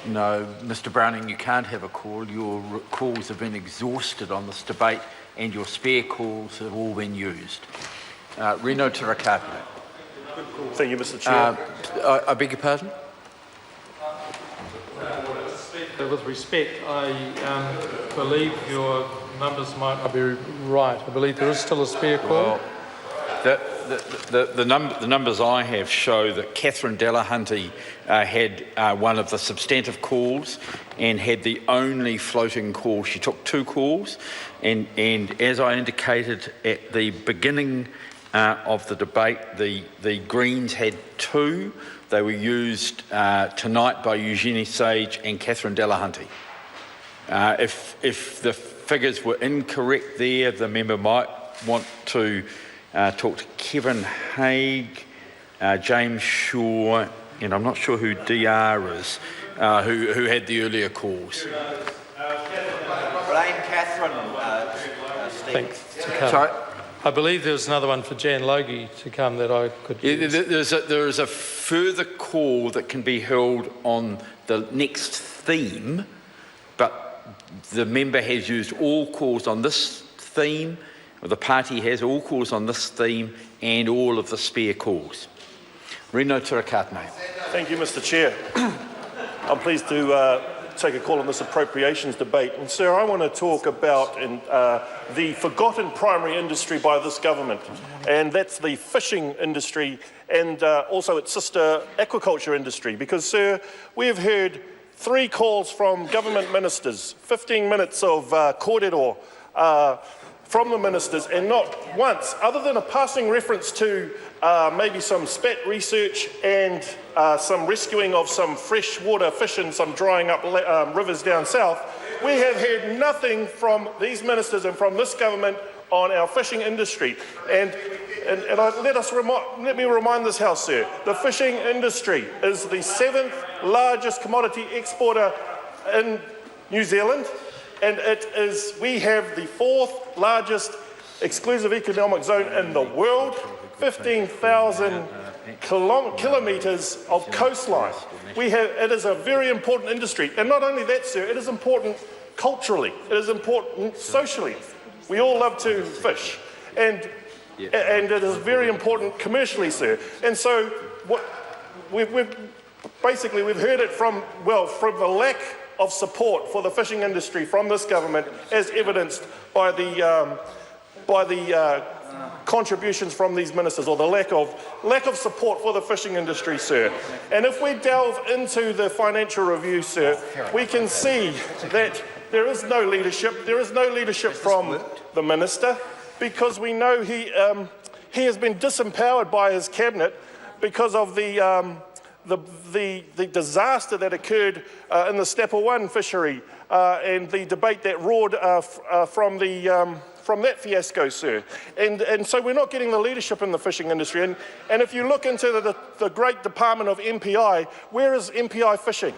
No, Mr Browning, you can't have a call. Your calls have been exhausted on this debate and your spare calls have all been used. Reno Tirakapia. Thank you, Mr Chair. I beg your pardon? With respect, I believe your numbers might not be right. I believe there is still a spare call. Well, the numbers I have show that Catherine Delahunty had one of the substantive calls and had the only floating call. She took 2 calls, and as I indicated at the beginning of the debate, the Greens had 2. They were used tonight by Eugenie Sage and Catherine Delahunty. If the figures were incorrect there, the member might want to talk to Kevin Haig, James Shaw, and I'm not sure who DR is, who had the earlier calls. Blame Catherine, Steve. Sorry? I believe there's another one for Jan Logie to come that I could use. There is a further call that can be held on the next theme, but the member has used all calls on this theme, or the party has all calls on this theme and all of the spare calls. Reno Tirakatne. Thank you, Mr Chair. I'm pleased to take a call on this appropriations debate. And sir, I want to talk about the forgotten primary industry by this government, and that's the fishing industry and also its sister aquaculture industry. Because sir, we have heard 3 calls from government ministers, 15 minutes of kōrero from the ministers, and not once, other than a passing reference to maybe some spat research and some rescuing of some freshwater fish and some drying up rivers down south, we have heard nothing from these ministers and from this government on our fishing industry. And let me remind this House, sir, the fishing industry is the 7th largest commodity exporter in New Zealand, and we have the 4th largest exclusive economic zone in the world, 15,000 kilometres of coastline. It is a very important industry, and not only that, sir, it is important culturally, it is important socially. We all love to fish, and it is very important commercially, sir. And so we've heard it from the lack of support for the fishing industry from this government, as evidenced by the contributions from these ministers, or the lack of support for the fishing industry, sir. And if we delve into the financial review, sir, we can see that there is no leadership. There is no leadership from the minister, because we know he has been disempowered by his cabinet because of the disaster that occurred in the Snapper 1 fishery and the debate that roared from that fiasco, sir. And so we're not getting the leadership in the fishing industry. And if you look into the great department of MPI, where is MPI fishing?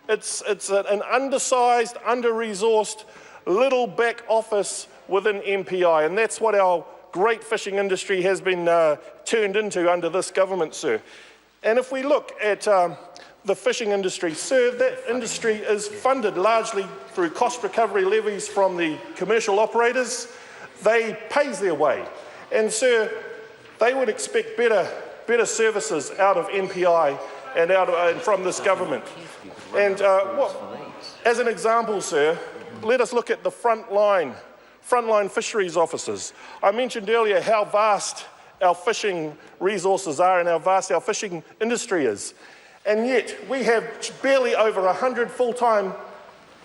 It's an undersized, under-resourced little back office within MPI, and that's what our great fishing industry has been turned into under this government, sir. And if we look at the fishing industry, sir, that industry is funded largely through cost recovery levies from the commercial operators. They pays their way. And sir, they would expect better services out of MPI and from this government. And as an example, sir, let us look at the frontline fisheries officers. I mentioned earlier how vast our fishing resources are and how vast our fishing industry is. And yet we have barely over 100 full-time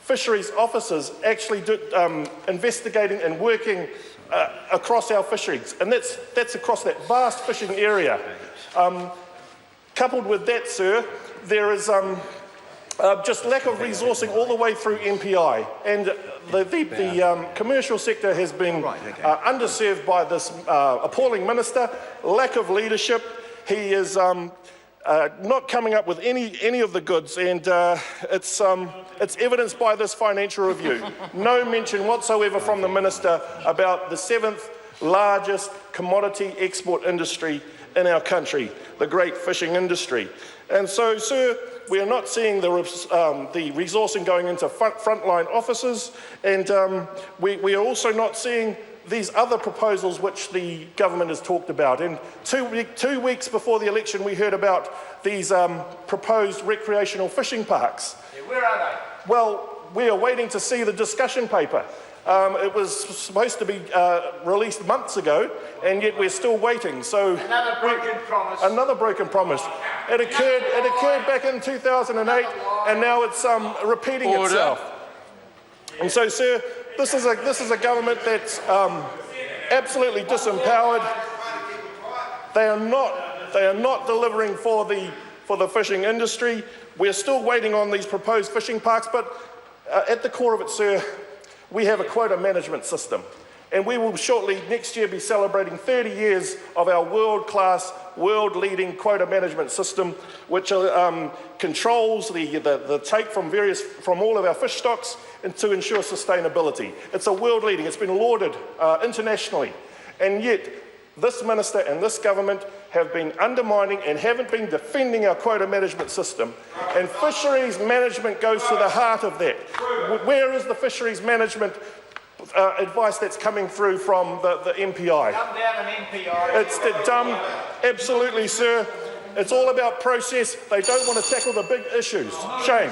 fisheries officers actually investigating and working across our fisheries. And that's across that vast fishing area. Coupled with that, sir, there is just lack of resourcing all the way through MPI. And the commercial sector has been underserved by this appalling minister, lack of leadership. He is not coming up with any of the goods, and it's evidenced by this financial review. No mention whatsoever from the minister about the 7th largest commodity export industry in our country, the great fishing industry. And so, sir, we are not seeing the resourcing going into frontline officers, and we are also not seeing these other proposals which the government has talked about. And 2 weeks before the election, we heard about these proposed recreational fishing parks. Yeah, where are they? Well, we are waiting to see the discussion paper. It was supposed to be released months ago, and yet we're still waiting. So Another broken promise. Another broken promise. It occurred back in 2008, and now it's repeating itself. And so, sir, this is a government that's absolutely disempowered. They are not delivering for the fishing industry. We're still waiting on these proposed fishing parks, but at the core of it, sir, we have a quota management system, and we will shortly next year be celebrating 30 years of our world-class, world-leading quota management system, which controls the take from all of our fish stocks and to ensure sustainability. It's a world-leading. It's been lauded internationally, and yet this minister and this government have been undermining and haven't been defending our quota management system. And fisheries management goes to the heart of that. Where is the fisheries management advice that's coming through from the MPI? Dumb down an MPI. It's dumb, absolutely, sir. It's all about process. They don't want to tackle the big issues. Shame.